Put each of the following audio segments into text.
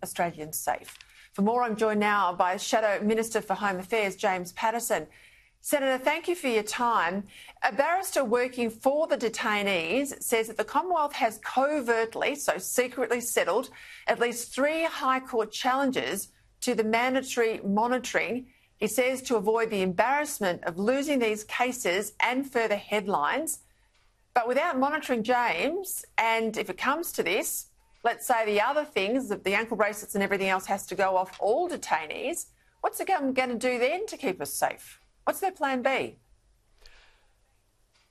Australians safe? For more, I'm joined now by Shadow Minister for Home Affairs, James Paterson. Senator, thank you for your time. A barrister working for the detainees says that the Commonwealth has covertly, so secretly, settled at least 3 High Court challenges to the mandatory monitoring. He says to avoid the embarrassment of losing these cases and further headlines. But without monitoring, James, and if it comes to this, let's say the other things, the ankle bracelets and everything else has to go off all detainees, what's the government going to do then to keep us safe? What's their plan B?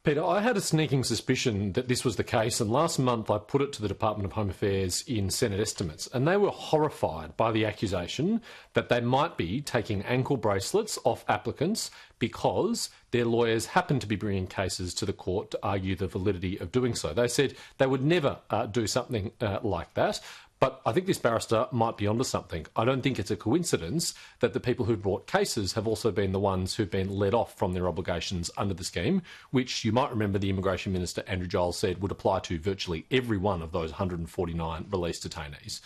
Peter, I had a sneaking suspicion that this was the case, and last month I put it to the Department of Home Affairs in Senate estimates, and they were horrified by the accusation that they might be taking ankle bracelets off applicants because their lawyers happen to be bringing cases to the court to argue the validity of doing so. They said they would never do something like that. But I think this barrister might be onto something. I don't think it's a coincidence that the people who brought cases have also been the ones who've been let off from their obligations under the scheme, which you might remember the Immigration Minister, Andrew Giles, said would apply to virtually every one of those 149 released detainees.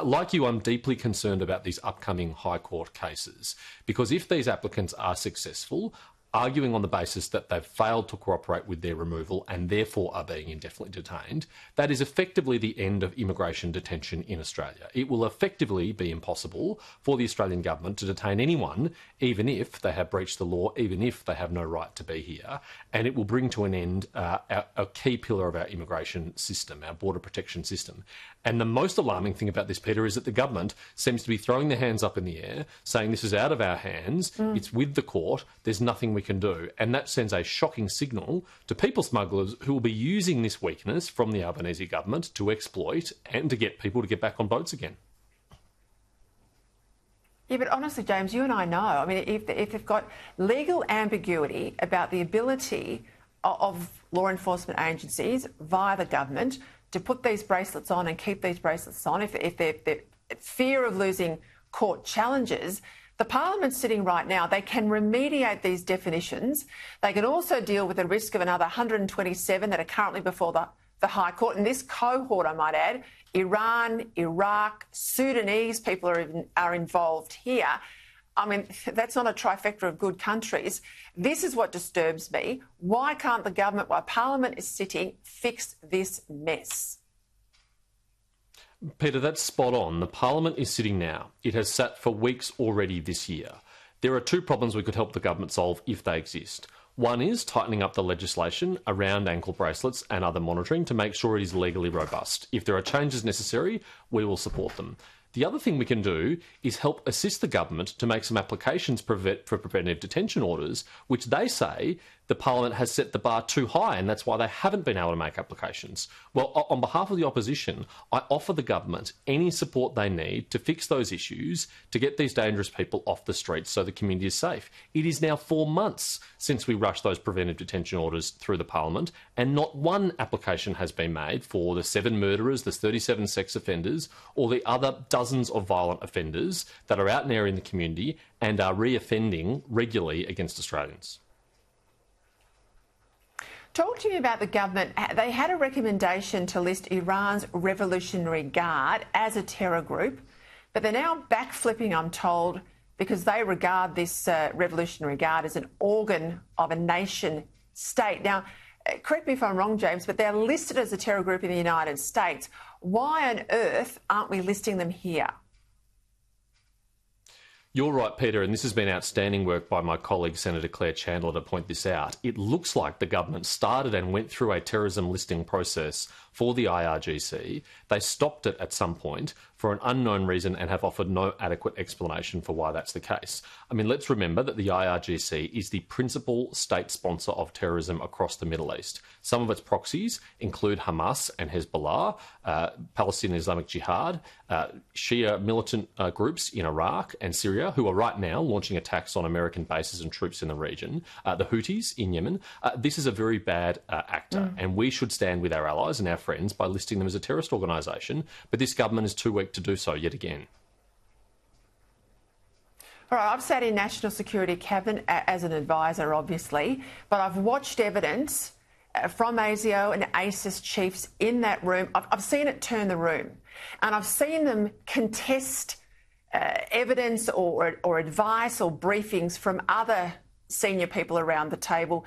Like you, I'm deeply concerned about these upcoming High Court cases, because if these applicants are successful, arguing on the basis that they've failed to cooperate with their removal and therefore are being indefinitely detained, that is effectively the end of immigration detention in Australia. It will effectively be impossible for the Australian government to detain anyone, even if they have breached the law, even if they have no right to be here, and it will bring to an end a key pillar of our immigration system, our border protection system. And the most alarming thing about this, Peter, is that the government seems to be throwing their hands up in the air, saying this is out of our hands, it's with the court, there's nothing we can do. And that sends a shocking signal to people smugglers who will be using this weakness from the Albanese government to exploit and to get people to get back on boats again. Yeah, but honestly, James, you and I know, I mean, if they've got legal ambiguity about the ability of law enforcement agencies via the government to put these bracelets on and keep these bracelets on, if they're fear of losing court challenges, the Parliament's sitting right now. They can remediate these definitions. They can also deal with the risk of another 127 that are currently before the High Court. And this cohort, I might add, Iran, Iraq, Sudanese people are involved here. I mean, that's not a trifecta of good countries. This is what disturbs me. Why can't the government, while Parliament is sitting, fix this mess? Peter, that's spot on. The Parliament is sitting now. It has sat for weeks already this year. There are 2 problems we could help the government solve if they exist. One is tightening up the legislation around ankle bracelets and other monitoring to make sure it is legally robust. If there are changes necessary, we will support them. The other thing we can do is help assist the government to make some applications for preventive detention orders, which they say the Parliament has set the bar too high, and that's why they haven't been able to make applications. Well, on behalf of the opposition, I offer the government any support they need to fix those issues, to get these dangerous people off the streets so the community is safe. It is now 4 months since we rushed those preventive detention orders through the Parliament, and not one application has been made for the 7 murderers, the 37 sex offenders, or the other dozens of violent offenders that are out there in the community and are re-offending regularly against Australians. Talk to me about the government. They had a recommendation to list Iran's Revolutionary Guard as a terror group, but they're now backflipping, I'm told, because they regard this Revolutionary Guard as an organ of a nation state. Now, correct me if I'm wrong, James, but they're listed as a terror group in the United States. Why on earth aren't we listing them here? You're right, Peter, and this has been outstanding work by my colleague Senator Claire Chandler to point this out. It looks like the government started and went through a terrorism listing process for the IRGC. They stopped it at some point for an unknown reason and have offered no adequate explanation for why that's the case. I mean, let's remember that the IRGC is the principal state sponsor of terrorism across the Middle East. Some of its proxies include Hamas and Hezbollah, Palestinian Islamic Jihad, Shia militant groups in Iraq and Syria, who are right now launching attacks on American bases and troops in the region, the Houthis in Yemen. This is a very bad actor, and we should stand with our allies and our friends by listing them as a terrorist organisation, but this government is too weak to do so yet again. All right, I've sat in National Security Cabinet as an advisor, obviously, but I've watched evidence from ASIO and ASIS chiefs in that room. I've seen it turn the room, and I've seen them contest evidence or advice or briefings from other senior people around the table.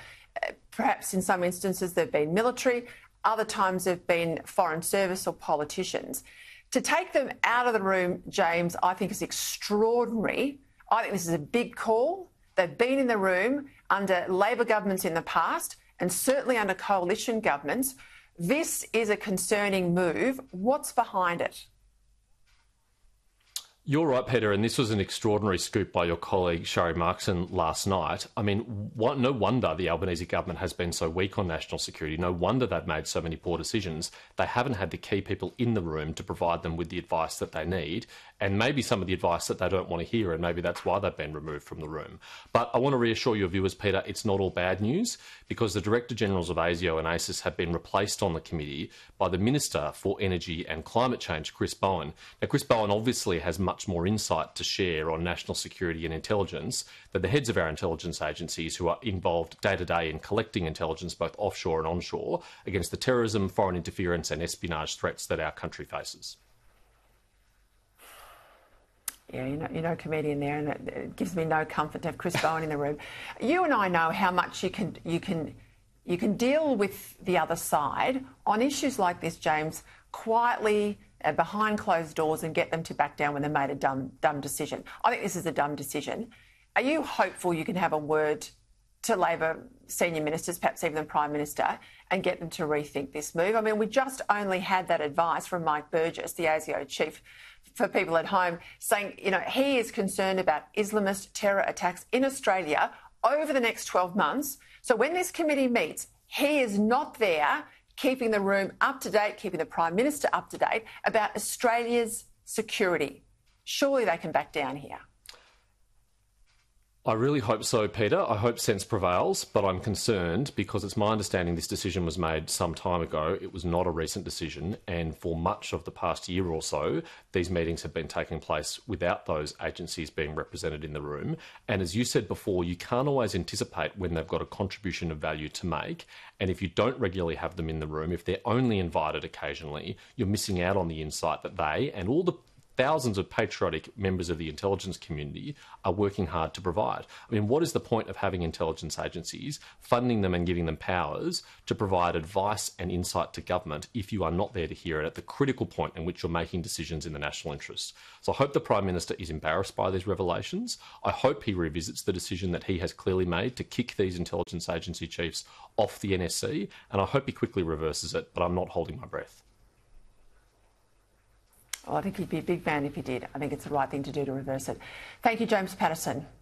Perhaps in some instances they've been military, other times they've been foreign service or politicians. To take them out of the room, James, I think is extraordinary. I think this is a big call. They've been in the room under Labor governments in the past and certainly under coalition governments. This is a concerning move. What's behind it? You're right, Peter, and this was an extraordinary scoop by your colleague Sharri Markson last night. I mean, no wonder the Albanese government has been so weak on national security. No wonder they've made so many poor decisions. They haven't had the key people in the room to provide them with the advice that they need, and maybe some of the advice that they don't want to hear, and maybe that's why they've been removed from the room. But I want to reassure your viewers, Peter, it's not all bad news, because the Director-Generals of ASIO and ASIS have been replaced on the committee by the Minister for Energy and Climate Change, Chris Bowen. Now, Chris Bowen obviously has much more insight to share on national security and intelligence than the heads of our intelligence agencies, who are involved day to day in collecting intelligence both offshore and onshore against the terrorism, foreign interference and espionage threats that our country faces. Yeah, you know, comedian there, and it gives me no comfort to have Chris Bowen in the room. You and I know how much you can deal with the other side on issues like this, James, quietly behind closed doors and get them to back down when they made a dumb decision. I think this is a dumb decision. Are you hopeful you can have a word to Labor senior ministers, perhaps even the Prime Minister, and get them to rethink this move? I mean, we just only had that advice from Mike Burgess, the ASIO chief, for people at home, saying, you know, he is concerned about Islamist terror attacks in Australia over the next 12 months. So when this committee meets, he is not there keeping the room up to date, keeping the Prime Minister up to date about Australia's security. Surely they can back down here. I really hope so, Peter. I hope sense prevails, but I'm concerned because it's my understanding this decision was made some time ago. It was not a recent decision, and for much of the past year or so, these meetings have been taking place without those agencies being represented in the room. And as you said before, you can't always anticipate when they've got a contribution of value to make. And if you don't regularly have them in the room, if they're only invited occasionally, you're missing out on the insight that they and all the thousands of patriotic members of the intelligence community are working hard to provide. I mean, what is the point of having intelligence agencies, funding them and giving them powers to provide advice and insight to government if you are not there to hear it at the critical point in which you're making decisions in the national interest? So I hope the Prime Minister is embarrassed by these revelations. I hope he revisits the decision that he has clearly made to kick these intelligence agency chiefs off the NSC, and I hope he quickly reverses it, but I'm not holding my breath. Well, I think he'd be a big fan if he did. I think it's the right thing to do to reverse it. Thank you, James Paterson.